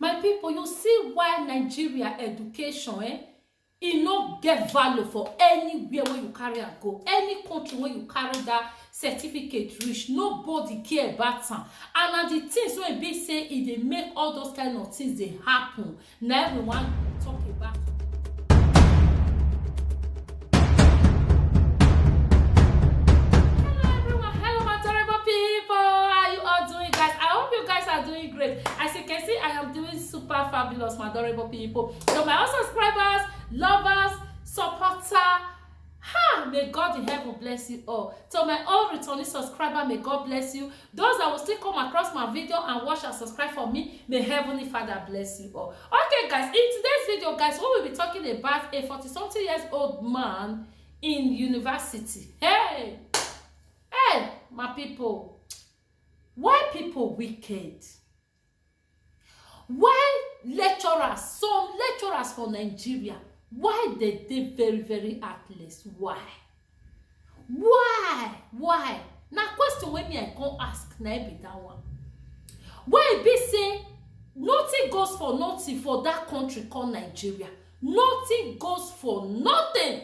My people, you see why Nigeria education, e no get value for anywhere where you carry and go. Any country where you carry that certificate reach, nobody care about am. And na the things wey be say e dey make all those kind of things dey happen. Na everyone talk about. Hello everyone, hello my terrible people. How are you all doing, guys? I hope you guys are doing great. As you can see, I am doing super fabulous, my adorable people. So my all subscribers, lovers, supporter, may God in heaven bless you all. To my all returning subscriber, may God bless you. Those that will still come across my video and watch and subscribe for me, may Heavenly Father bless you all. Okay guys, in today's video guys, we will be talking about a 40-something years old man in university. Hey my people, why people wicked? Why lecturers, some lecturers for Nigeria, why they very very heartless? Why na question wey me I come ask na be that one. Why e be say nothing goes for nothing for that country called Nigeria? Nothing goes for nothing.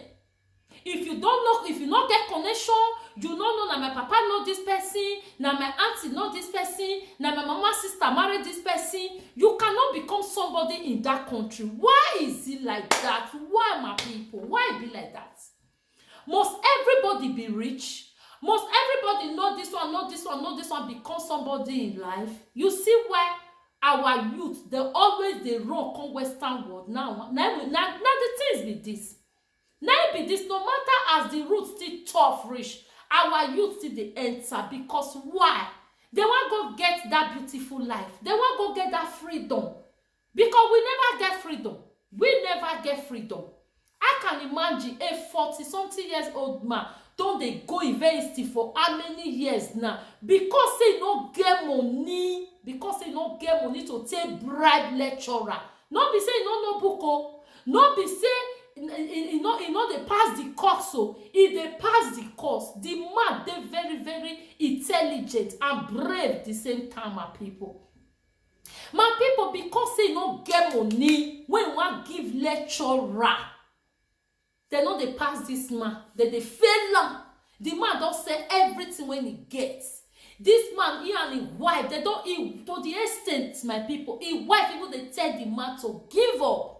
If you don't know, if you not get connection, you don't know na my papa know this person, na my auntie know this person, na my mama sister married this person, you cannot become somebody in that country. Why is it like that? Why, my people? Why be like that? Must everybody be rich? Must everybody know this one, know this one, know this one, become somebody in life? You see why our youth, they always they run come Western world now. Now the things be this. Now be this, no matter as the root still tough reach, our youth still they enter. Because why? They want go get that beautiful life. They want go get that freedom. Because we never get freedom. We never get freedom. I can imagine a 40-something years old man don't they go university for how many years now? Because they no get money. Because they no get money to take bribe lecturer. Not be say no book oh. Not be say you know they pass the course. So if they pass the course, the man they very very intelligent and brave the same time. My people, because they no get money when one give lecturer, they know they pass this man, they fail am. The man don't say everything when he gets. This man, he and his wife, they don't eat to the extent, my people. His wife even they tell the man to give up.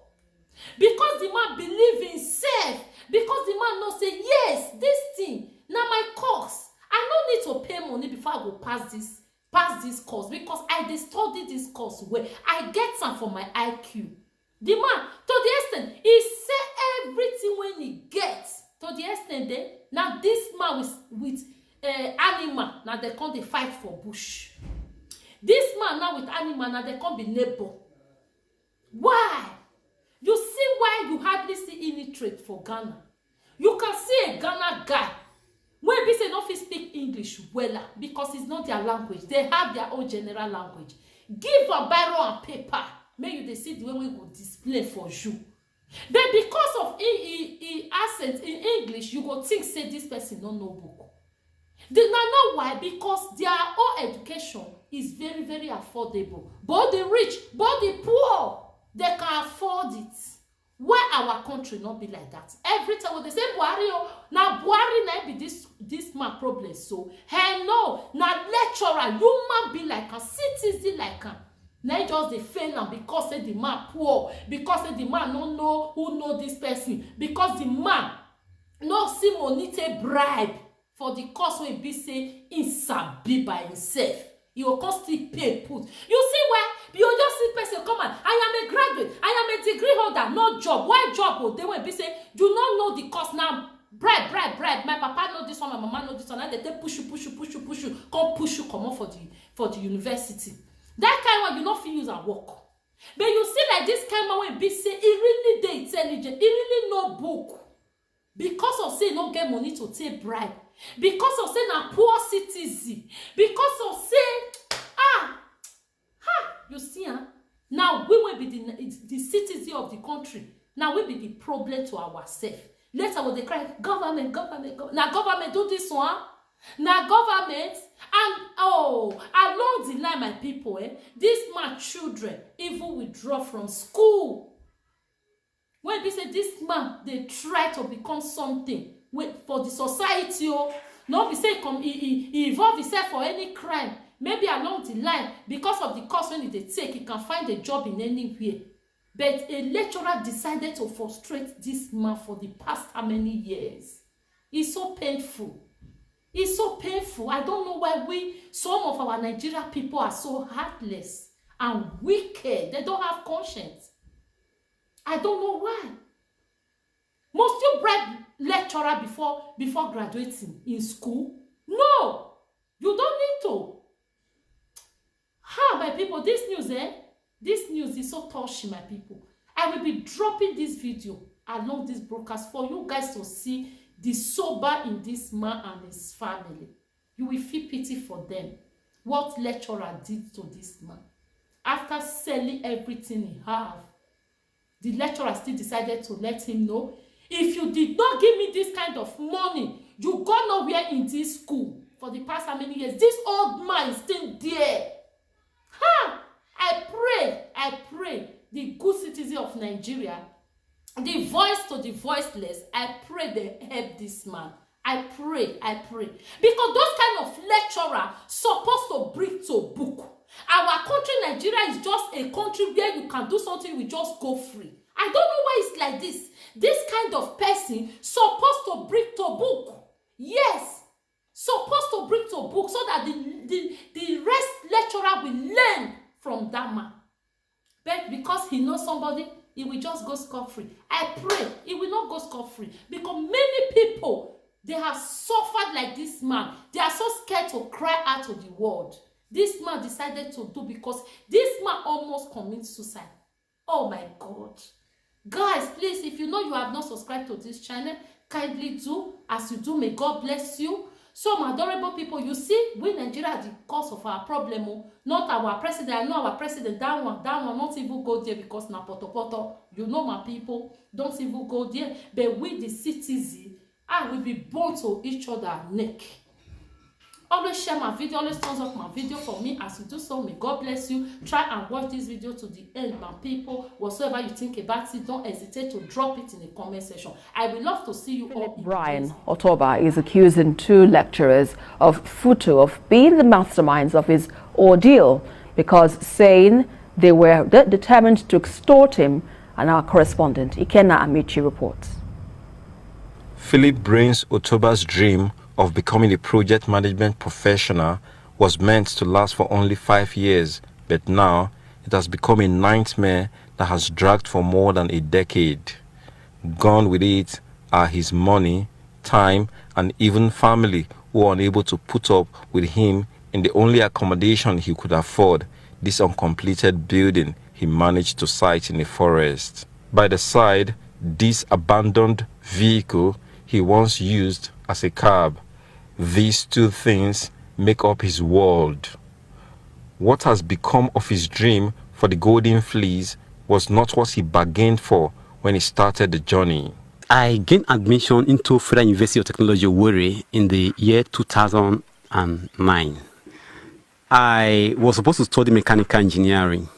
Because the man believe in himself. Because the man know say, yes, this thing, now my course. I don't need to pay money before I go pass this course. Because I dey study this course where I get some for my IQ. The man, to the extent, he say everything when he gets. To the extent then, now this man with animal, now they come dey fight for bush. This man now with animal, now they come be neighbor. Why? You see why you hardly see illiterate for Ghana. You can see a Ghana guy when be say no fit speak English well because it's not their language. They have their own general language. Give a biro and paper. May you they see the way we go display for you. But because of accent in English, you go think say this person don't know book. They don't know why, because their own education is very very affordable. Both the rich, both the poor, they can afford it. Why our country not be like that? Every time when they say Buhari, now Buhari na be this man problem. So hey no, now lecturer, you man be like a citizen like a. Now just they fail am because say the man poor, because say the man don't know who know this person, because the man no see money take bribe for the course wey be say he sabi by himself. He will come still pay put. You see why? You just see person come on. I am a graduate. I am a degree holder. No job. Why job? Oh, they will be say you don't know the course now. Bribe. My papa know this one. My mama know this one. And they push you. Come push you. Come on for the university. That kind of you not feel use and work. But you see like this kind of way be say he really dey intelligent. He really know book. Because of say no get money to take bribe. Because of say na poor citizen. Because of say you see now we will be the citizen of the country. Now we be the problem to ourselves. Later when they cry government. Now government do this one. na government. And along the line, my people, this man children even withdraw from school. When they say this man, they try to become something for the society, no be say he involve himself for any crime. Maybe along the line, because of the course when they take, he can find a job in anywhere. But a lecturer decided to frustrate this man for the past how many years. It's so painful. It's so painful. I don't know why some of our Nigerian people are so heartless and wicked. They don't have conscience. I don't know why. Must you bribe lecturer before graduating in school? No, you don't need to. My people, this news is so touchy, my people. I will be dropping this video along this broadcast for you guys to see the sober in this man and his family. You will feel pity for them. What lecturer did to this man. After selling everything he have, the lecturer still decided to let him know, if you did not give me this kind of money, you go nowhere in this school. For the past how many years, this old man is still there. I pray the good citizen of Nigeria, the voice to the voiceless, I pray they help this man. I pray. Because those kind of lecturer supposed to bring to book. Our country, Nigeria, is just a country where you can do something, we just go free. I don't know why it's like this. This kind of person supposed to bring to book. Yes. Supposed to bring to book so that the rest lecturer will learn from that man. But because he knows somebody, he will just go scot-free. I pray he will not go scot-free. Because many people, they have suffered like this man. They are so scared to cry out to the world. This man decided to do because this man almost commits suicide. Oh my God. Guys, please, if you know you have not subscribed to this channel, kindly do. As you do, may God bless you. So, my adorable people, you see, we Nigeria are the cause of our problem, not our president. I know our president, that one, not even go there because na poto. You know, my people, don't even go there. But we, the citizens, will be born to each other neck. Always share my video, always thumbs up my video for me. As you do so, may God bless you. Try and watch this video to the end, my people. Whatsoever you think about it, don't hesitate to drop it in the comment section. I would love to see you all. Brian Otoba is accusing 2 lecturers of Futo of being the masterminds of his ordeal because saying they were determined to extort him, and our correspondent Ikenna Amici reports. Philip Brains Otoba's dream of becoming a project management professional was meant to last for only 5 years, but now it has become a nightmare that has dragged for more than a decade. Gone with it are his money, time, and even family who are unable to put up with him in the only accommodation he could afford, this uncompleted building he managed to site in a forest. By the side, this abandoned vehicle he once used as a cab. These 2 things make up his world. What has become of his dream for the golden fleece was not what he bargained for when he started the journey. I gained admission into Federal University of Technology, Owerri in the year 2009. I was supposed to study mechanical engineering.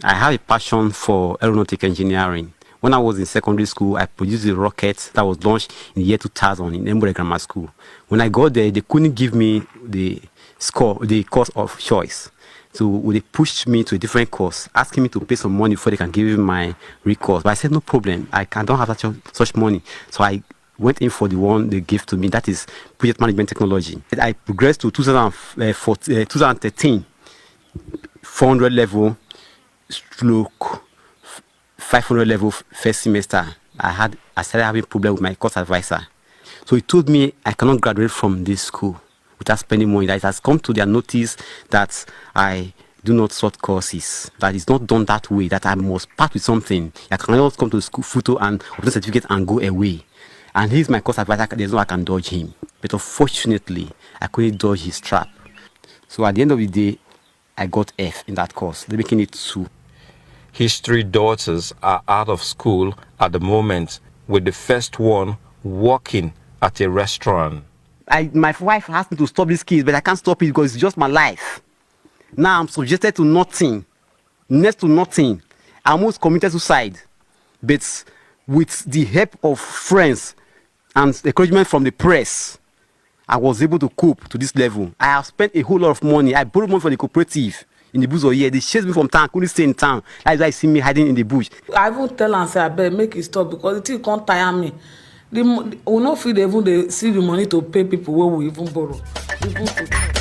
I have a passion for aeronautic engineering. When I was in secondary school, I produced a rocket that was launched in the year 2000 in Embure Grammar School. When I got there, they couldn't give me the course of choice. So they pushed me to a different course, asking me to pay some money before they can give me my recourse. But I said, no problem, I don't have such money. So I went in for the one they gave to me, that is project management technology. I progressed to 2013, 400 level, stroke 500 level first semester. I started having problem with my course advisor. So he told me I cannot graduate from this school without spending money. That it has come to their notice that I do not sort courses. That it's not done that way. That I must part with something. I cannot come to the school photo and obtain certificate and go away. And he's my course advisor. There's no way I can dodge him. But unfortunately, I couldn't dodge his trap. So at the end of the day, I got F in that course. They're making it 2. His 3 daughters are out of school at the moment, with the first one working at a restaurant. My wife asked me to stop these kids, but I can't stop it because it's just my life. Now I'm subjected to nothing, next to nothing. I almost committed suicide, but with the help of friends and encouragement from the press, I was able to cope to this level. I have spent a whole lot of money. I borrowed money from the cooperative in the bush of here. They chased me from town. I couldn't stay in town. That's why you see me hiding in the bush. I even tell am say I better make it stop because the thing can't tire me. We no fit even dey see the money to pay people wey we even borrow. Even to